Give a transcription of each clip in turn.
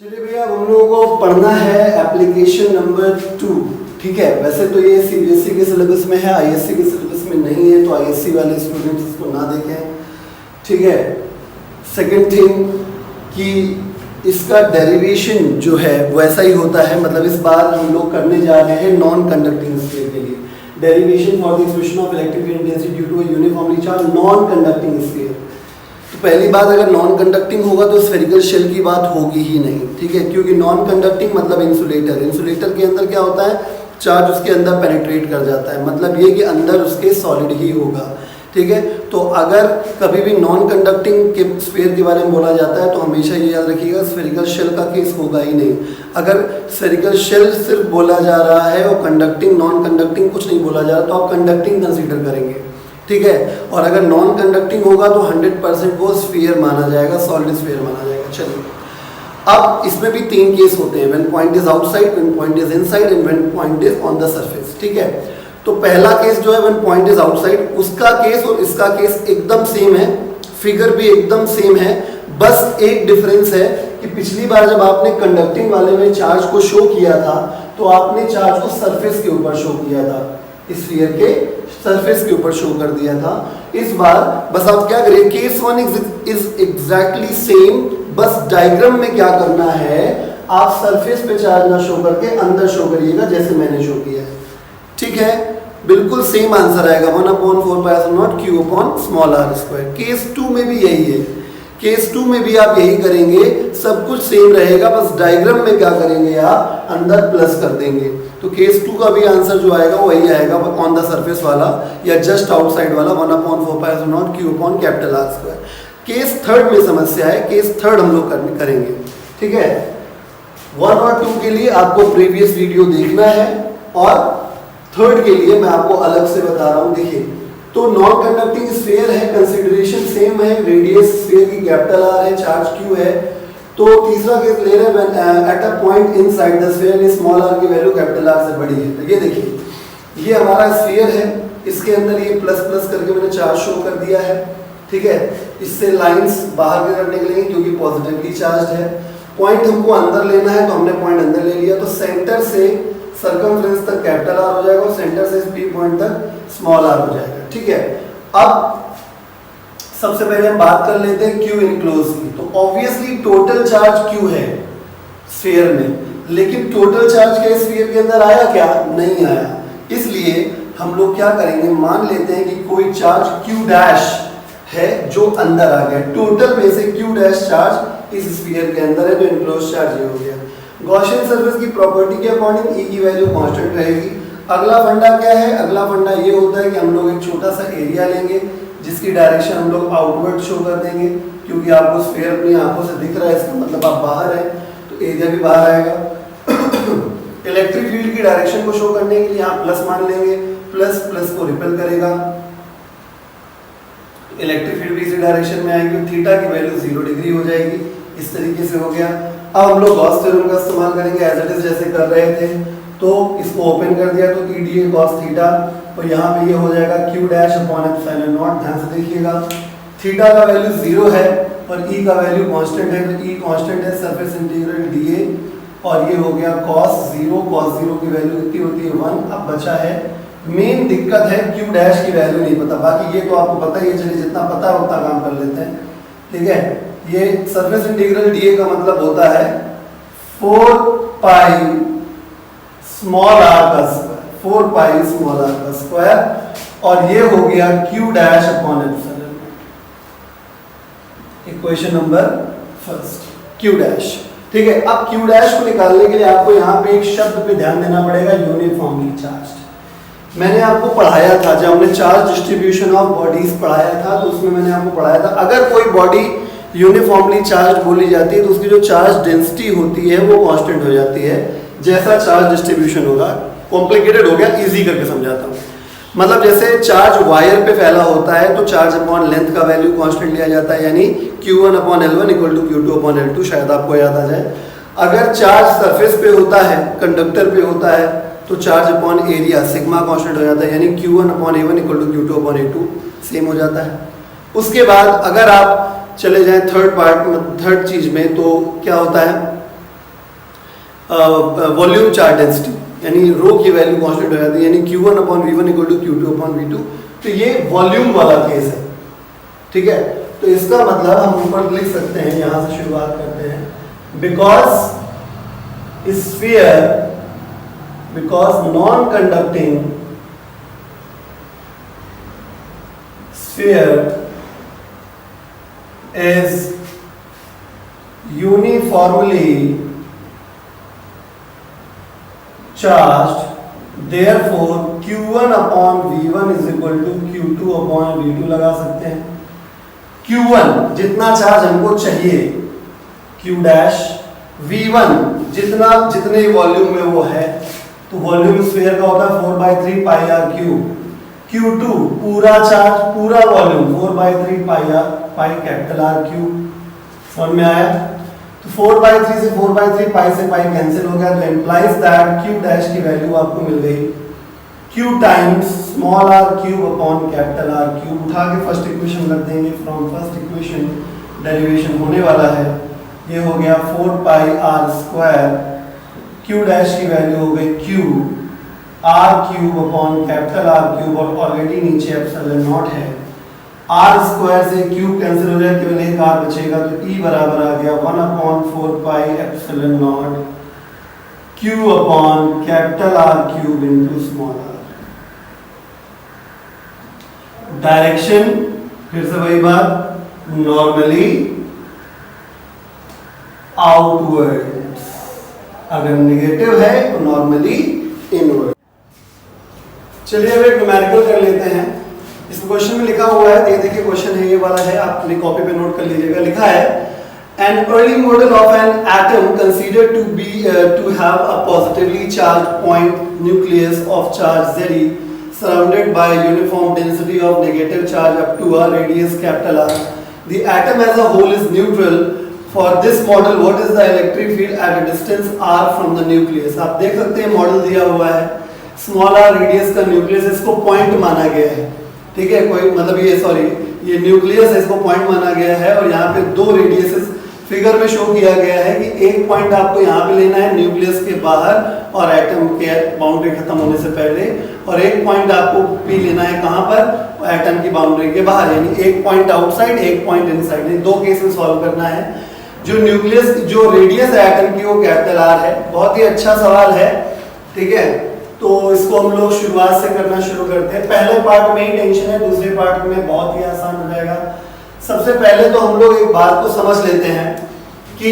चलिए भैया, हम लोगों को पढ़ना है एप्लीकेशन नंबर 2। ठीक है, वैसे तो ये सीबीएसई के सिलेबस में है, आईएससी के सिलेबस में नहीं है, तो आईएससी वाले स्टूडेंट्स इसको ना देखें। ठीक है, सेकंड थिंग कि इसका डेरिवेशन जो है वैसा ही होता है। मतलब इस बार हम लोग करने जा रहे हैं नॉन कंडक्टिंग स्फीयर के लिए derivation for the expression of electric field intensity due to a uniformly charge non conducting sphere. तो पहली बात, अगर नॉन कंडक्टिंग होगा तो स्फेरिकल शेल की बात होगी ही नहीं। ठीक है, क्योंकि नॉन कंडक्टिंग मतलब इंसुलेटर। इंसुलेटर के अंदर क्या होता है, चार्ज उसके अंदर पेनिट्रेट कर जाता है, मतलब ये कि अंदर उसके सॉलिड ही होगा। ठीक है, तो अगर कभी भी नॉन कंडक्टिंग के स्फीयर के बारे में बोला जाता है तो हमेशा ये याद रखिएगा स्फेरिकल शेल का केस होगा ही नहीं। अगर स्फेरिकल शेल सिर्फ बोला जा रहा है और कंडक्टिंग नॉन कंडक्टिंग कुछ नहीं बोला जा रहा, तो आप कंडक्टिंग कंसीडर करेंगे। ठीक है, और अगर नॉन कंडक्टिंग होगा तो 100% वो स्फीयर माना जाएगा, सॉलिड स्फीयर माना जाएगा। चलिए, अब इसमें भी 3 केस होते हैं, when point is outside, when point is inside and when point is on the surface. ठीक है, तो पहला केस जो है व्हेन पॉइंट इज आउटसाइड, उसका केस और इसका केस एकदम सेम है, फिगर भी एकदम सेम है। बस एक डिफरेंस है कि पिछली बार जब आपने कंडक्टिंग वाले में चार्ज को शो किया था तो आपने चार्ज को सरफेस के ऊपर शो किया था, स्फीयर के सरफेस के ऊपर शो कर दिया था। इस बार बस आप क्या करिए, केस 1 इज एग्जैक्टली सेम, बस डायग्राम में क्या करना है, आप सरफेस पे चार्ज ना शो करके अंदर शो करिएगा जैसे मैंने शो किया है। ठीक है, बिल्कुल सेम आंसर आएगा 1/4πε0 Q/r²। केस 2 में भी यही है, केस 2 में भी आप यही करेंगे, सब कुछ सेम रहेगा, बस डायग्राम में क्या करेंगे आप अंदर प्लस कर देंगे। तो केस 2 का भी आंसर जो आएगा वही आएगा, ऑन द सरफेस वाला या जस्ट आउटसाइड वाला 1/4πε0 Q/R²। केस 3 में समस्या है, केस 3 हम लोग करेंगे। ठीक है, 1 और 2 के लिए आपको प्रीवियस वीडियो देखना है और 3 के लिए मैं आपको अलग से बता रहा हूं। देखिए, तो नॉन कंडक्टिंग स्फीयर है, कंसीडरेशन सेम है, रेडियस स्फीयर की कैपिटल R है, चार्ज Q है। तो तीसरा केस ले रहे हैं at a point inside the sphere small r की वैल्यू कैपिटल R से बड़ी है। तो ये देखिए, ये हमारा स्फीयर है, इसके अंदर ये प्लस प्लस करके मैंने चार्ज शो कर दिया है। ठीक है, इससे लाइंस बाहर की तरफ निकलेंगी क्योंकि पॉजिटिवली चार्ज है। पॉइंट हमको अंदर लेना है तो हमने पॉइंट अंदर ले लिया, तो सेंटर से सर्कमफ्रेंस तक कैपिटल R हो जाएगा और सेंटर से P पॉइंट तक स्मॉल r हो जाएगा। ठीक है, अब सबसे पहले हम बात कर लेते हैं Q इनक्लोज की। तो ऑब्वियसली टोटल चार्ज Q है स्फीयर में, लेकिन टोटल चार्ज के स्फीयर के अंदर आया क्या? नहीं आया। इसलिए हम लोग क्या करेंगे, मान लेते हैं कि कोई चार्ज Q' है जो अंदर आ गया, टोटल में से Q' चार्ज इस स्फीयर के अंदर है, तो इनक्लोज चार्ज ये हो गया। गॉसियन सरफेस की प्रॉपर्टी के अकॉर्डिंग E की वैल्यू कांस्टेंट रहेगी। अगला फंडा क्या है? अगला फंडा ये होता है कि हम लोग एक छोटा सा एरिया लेंगे जिसकी डायरेक्शन हम लोग आउटवर्ड शो कर देंगे, क्योंकि आपको स्फीयर अपनी आंखों से दिख रहा है, इसका मतलब आप बाहर हैं तो एरिया भी बाहर आएगा। इलेक्ट्रिक फील्ड की डायरेक्शन को शो करने के लिए आप प्लस मान लेंगे, प्लस प्लस को रिपेल करेगा, इलेक्ट्रिक फील्ड भी इसी डायरेक्शन में आएगी, थीटा की वैल्यू 0 डिग्री हो जाएगी। इस तरीके से हो गया। अब हम लोग गॉस थ्योरम का इस्तेमाल करेंगे एज इट इज जैसे कर रहे थे। तो इसको ओपन कर दिया तो EDA cos थीटा, तो यहाँ पे ये हो जाएगा Q'/ε0। ध्यान से देखिएगा, थीटा का वैल्यू 0 है और E का वैल्यू कांस्टेंट है, तो E कांस्टेंट है, सरफेस इंटीग्रल dA, और ये हो गया cos 0 की वैल्यू कितनी होती है 1। अब बचा है, मेन दिक्कत है Q' की वैल्यू नहीं पता, बाकी ये तो आपको पता ही है, चलिए जितना पता है उतना काम कर लेते हैं। ठीक है, ये सरफेस इंटीग्रल dA का मतलब होता है 4π स्मॉल r का स्क्वायर, 4π स्मॉल r का स्क्वायर, और ये हो गया Q'/ε। Equation number first Q'। ठीक है, अब Q' को निकालने के लिए आपको यहाँ पे एक शब्द पे ध्यान देना पड़ेगा, यूनिफॉर्मली चार्ज। मैंने आपको पढ़ाया था जब हमने चार्ज डिस्ट्रीब्यूशन ऑफ बॉडीज पढ़ाया था, तो उसमें मैंने आपको पढ़ाया था अगर कोई बॉडी यूनिफॉर्मली चार्ज बोली जाती है तो उसकी जो चार्ज डेंसिटी होती है वो कांस्टेंट हो जाती है जैसा चार्ज डिस्ट्रीब्यूशन होगा। कॉम्प्लिकेटेड हो गया, इजी करके समझाता हूँ। मतलब जैसे चार्ज वायर पे फैला होता है तो चार्ज अपॉन लेंथ का वैल्यू कांस्टेंट लिया जाता है, यानी Q1/L1 = Q2/L2, शायद आपको याद आ जाए। अगर चार्ज सरफेस पे होता है, कंडक्टर पे होता है, तो charge upon area sigma constant हो जाता है, यानी Q1/A1 = Q2/A2, सेम हो जाता है। उसके बाद अगर आप चले जाएं थर्ड चीज में, तो क्या होता है, वॉल्यूम चार्ज डेंसिटी, यानी रो की वैल्यू कांस्टेंट हो जाती है, यानी Q1 upon V1 equal to Q2 upon V2। तो ये वॉल्यूम वाला केस है, ठीक है। तो इसका मतलब हम ऊपर लिख सकते हैं, यहां से शुरुआत करते हैं, because non conducting sphere is uniformly charged, therefore Q1 upon V1 is equal to Q2 upon V2 लगा सकते हैं। Q1 जितना चार्ज हमको चाहिए, Q डैश, V1 जितने वॉल्यूम में वो है, तो वॉल्यूम स्फीयर का होता है 4/3 पाई आर क्यूब। Q2 पूरा चार्ज, पूरा volume 4/3 pi capital R cube. समझ में आया? तो 4/3 से 4/3 पाई से पाई कैंसिल हो गया, तो इंप्लाइज दैट Q डैश की वैल्यू आपको मिल गई Q times small R cube upon capital R cube. उठा के फर्स्ट इक्वेशन रख देंगे, फ्रॉम फर्स्ट इक्वेशन डेरिवेशन होने वाला है, ये हो गया 4 pi R square, Q dash की वैल्यू हो गई Q R cube upon capital R cube, और ऑलरेडी नीचे एप्सिलॉन नॉट है, आर स्क्वायर से क्यूब कैंसिल हो जाए, केवल एक आर बचेगा, तो E बराबर आ गया 1/4 pi epsilon naught Q upon capital R cube into small R. Direction फिर से वही बात, नॉर्मली आउटवर्ड्स, अगर नेगेटिव है तो नॉर्मली इनवर्ड। चलिए अब एक न्यूमेरिकल कर लेते हैं। इस क्वेश्चन में लिखा हुआ है, ये देखिए क्वेश्चन है, ये वाला है, आप अपनी कॉपी पे नोट कर लीजिएगा। लिखा है an early model of an atom considered to have a positively charged point nucleus of charge Ze surrounded by a uniform density of negative charge up to a radius capital R. The atom as a whole is neutral. For this model, what is the electric field at a distance r from the nucleus? आप देख सकते हैं model दिया हुआ है, small are radius का nucleus, इसको point माना गया है, ठीक है, कोई मतलब ये न्यूक्लियस है, इसको पॉइंट माना गया है, और यहाँ पे दो रेडियसेस फिगर में शो किया गया है कि एक पॉइंट आपको यहाँ पे लेना है न्यूक्लियस के बाहर और एटम के बाउंड्री खत्म होने से पहले, और एक पॉइंट आपको पी लेना है कहाँ पर, एटम की बाउंड्री के बाहर, यानी एक पॉइंट आउटसाइड एक पॉइंट इनसाइड, दो केस में सॉल्व करना है। जो न्यूक्लियस जो रेडियस है एटम की वो कैपिटल आर है। बहुत ही अच्छा सवाल है, ठीक है। तो इसको हम लोग शुरुआत से करना शुरू करते हैं। पहले पार्ट में ही टेंशन है, दूसरे पार्ट में बहुत ही आसान हो जाएगा। सबसे पहले तो हम लोग एक बात को समझ लेते हैं कि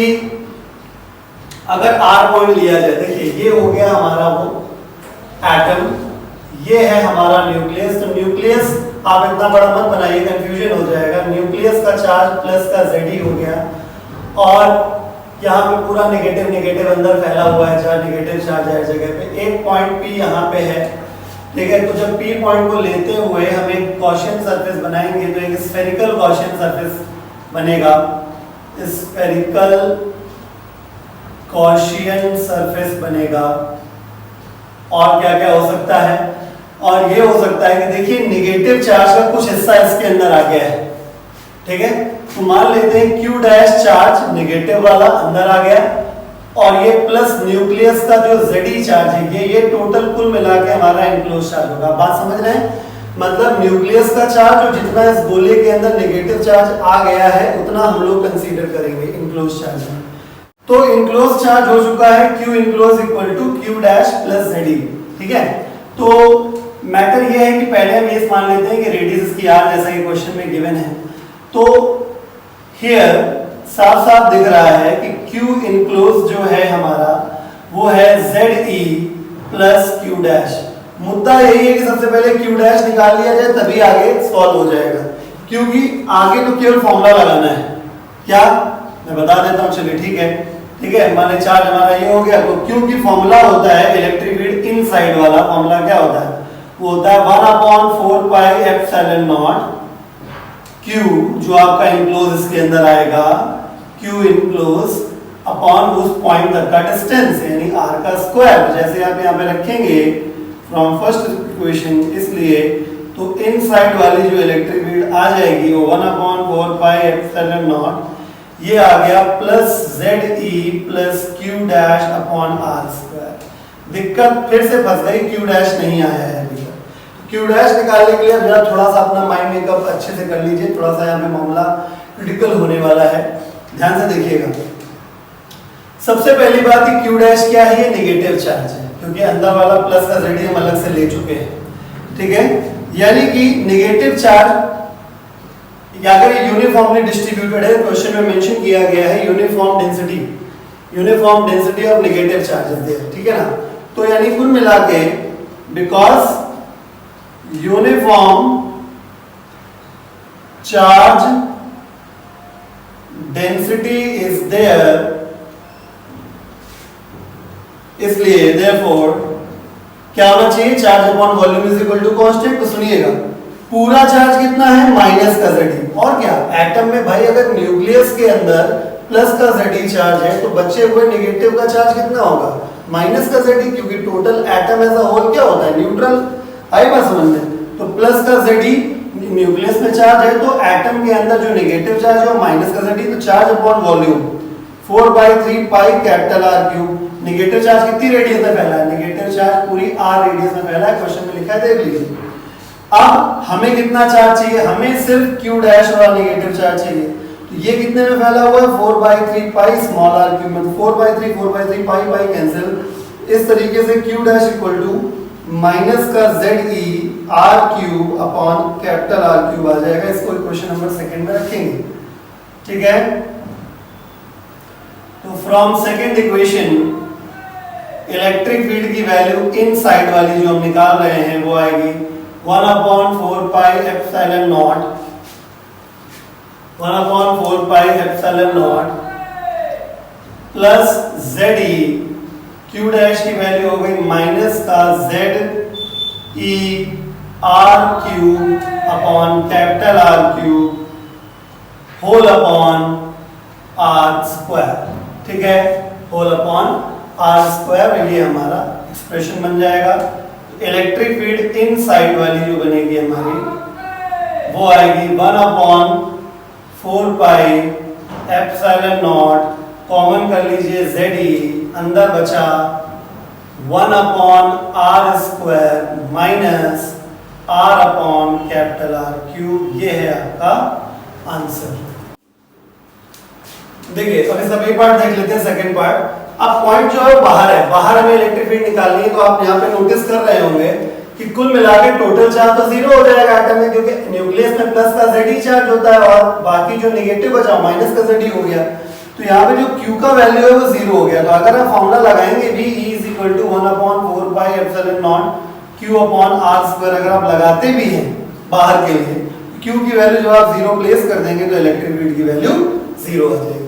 अगर आर पॉइंट लिया जाए, देखिए ये हो गया हमारा वो एटम, ये है हमारा न्यूक्लियस। तो न्यूक्लियस आप इतना बड़ा मत बनाइए, कंफ्यूजन हो जाएगा। न्यूक्लियस का चार्ज प्लस का Ze हो गया, और यहाँ पे पूरा नेगेटिव नेगेटिव अंदर फैला हुआ है, चार्ज नेगेटिव चार्ज है जगह पे। एक पॉइंट P यहाँ पे है, ठीक है। तो जब P पॉइंट को लेते हुए हम एक गॉसियन सरफेस बनाएंगे, तो एक स्फेरिकल गॉसियन सरफेस बनेगा। स्फेरिकल गॉसियन सरफेस बनेगा। और क्या क्या हो सकता है, और ये हो सकता है कि देखिए नेगेटिव चार्ज का कुछ हिस्सा इसके अंदर आ गया है, ठीक है। तो मान लेते हैं Q डैश चार्ज नेगेटिव वाला अंदर आ गया, और ये प्लस न्यूक्लियस का जो Ze चार्ज है, ये टोटल कुल मिला के हमारा इनक्लोज चार्ज होगा। बात समझ रहे हैं? मतलब न्यूक्लियस का चार्ज जो जितना इस गोले के अंदर नेगेटिव चार्ज आ गया है, उतना हम लोग कंसीडर करेंगे इनक्लोज चार्ज में। तो इनक्लोज चार्ज हो चुका है Q enclose equal to Q dash plus Ze, ठीक है। तो मैटर ये है कि पहले हम ये मान लेते हैं कि रेडियस इसकी R जैसा कि क्वेश्चन में गिवन है। तो हियर साफ साफ दिख रहा है कि Q इनक्लोज जो है हमारा वो है Ze प्लस Q डैश। मुद्दा यही है कि सबसे पहले Q डैश निकाल लिया जाए, तभी आगे सॉल्व हो जाएगा, क्योंकि आगे तो केवल फॉर्मूला लगाना है। क्या मैं बता देता हूँ, चलिए ठीक है, ठीक है। माने चार्ज हमारा ये हो गया, तो क्योंकि फॉर्मूला होता है इलेक्ट्रिक फील्ड इनसाइड वाला फॉर्मूला क्या होता है, वो होता है 1/4 पाई एप्सिलॉन नॉट Q, जो आपका इनक्लोज इसके अंदर आएगा, Q इनक्लोज अपॉन उस पॉइंट तक का डिस्टेंस, यानी R का स्क्वायर। जैसे आप यहाँ पे रखेंगे फ्रॉम फर्स्ट इक्वेशन, इसलिए तो इनसाइड वाली जो इलेक्ट्रिक फील्ड आ जाएगी वो 1/4 पाई एप्सिलॉन नॉट ये आ गया plus ZE plus Q dash upon R square. दिक्कत फिर से फंस गई, Q डैश नहीं आया है अभी तक। Q डैश निकालने के लिए जरा थोड़ा सा अपना माइंड मेकअप अच्छे से कर लीजिए, थोड़ा सा यहाँ पे मामला क्रिटिकल होने वाला है, ध्यान से देखिएगा। सबसे पहली बात कि Q डैश क्या है, ये नेगेटिव चार्ज है, क्योंकि अंदर वाला प्लस का Z हम अलग से ले चुके हैं, ठीक है। यानी कि नेगेटिव चार्ज अगर ये यूनिफॉर्मली डिस्ट्रीब्यूटेड है, क्वेश्चन में मेंशन किया गया है uniform density of negative charges there, ठीक है ना। तो यानी कुल मिला के because uniform charge density is there, इसलिए देयरफॉर क्या होना चाहिए, charge upon volume is equal to constant. तो सुनिएगा, पूरा चार्ज कितना है, माइनस का ZE। और क्या, एटम में भाई अगर न्यूक्लियस के अंदर प्लस का ZE चार्ज है तो बचे हुए नेगेटिव का चार्ज कितना होगा, माइनस का ZE, क्योंकि total atom as a whole क्या होता है, न्यूट्रल। आई बात समझ में। तो प्लस का ZE न्यूक्लियस में चार्ज है, तो एटम के अंदर जो नेगेटिव चार्ज है वो माइनस का ZE, तो charge upon volume 4/3 pi capital R cube. Negative charge कितनी रेडियस में फैला है, नेगेटिव चार्ज पूरी R रेडियस में फैला है, क्वेश्चन में लिखा है, देख लीजिए। अब हमें कितना चार्ज चाहिए, हमें सिर्फ Q डैश वाला नेगेटिव चार्ज चाहिए। तो ये कितने में फैला हुआ है, 4/3 पाई स्मॉल r क्यूब में, 4/3 पाई कैंसिल। इस तरीके से Q dash equal to minus का ZE R cube upon capital R cube आ जाएगा। इसको इक्वेशन नंबर सेकंड में रखेंगे, ठीक है। तो from second equation electric field की वैल्यू इन साइड वाली जो हम निकाल रहे हैं वो आएगी 1/4 pi epsilon naught, 1/4 pi epsilon naught plus ZE, Q dash की वैल्यू हो गई माइनस का ZE R cube upon capital R cube whole upon R square, ठीक है, होल अपॉन R स्क्वायर। ये हमारा एक्सप्रेशन बन जाएगा। इलेक्ट्रिक फील्ड इन साइड वाली जो बनेगी हमारी वो आएगी 1/4 पाई एप्सिलॉन नॉट, कॉमन कर लीजिए ZE, अंदर बचा 1/R square minus R upon capital R cube. ये है आपका आंसर। देखिए अब इस सभी पार्ट देख लेते हैं, सेकंड पार्ट। अब पॉइंट जो है बाहर है, बाहर हमें इलेक्ट्रिक फील्ड निकालनी है। तो आप यहाँ पे नोटिस कर रहे होंगे कि कुल मिलाकर टोटल चार्ज तो जीरो हो जाएगा एटम में, क्योंकि न्यूक्लियस में प्लस का ZE चार्ज होता है और बाकी जो नेगेटिव बचा माइनस का ZE हो गया। तो यहाँ पे जो Q का वैल्यू है वो जीरो हो गया। तो अगर आप फॉर्मूला लगाएंगे भी E is equal to 1/4 pi epsilon naught Q upon R square, अगर आप लगाते भी हैं बाहर के लिए, Q की वैल्यू जब आप जीरो प्लेस कर देंगे तो इलेक्ट्रिक फील्ड की वैल्यू जीरो आ जाएगी।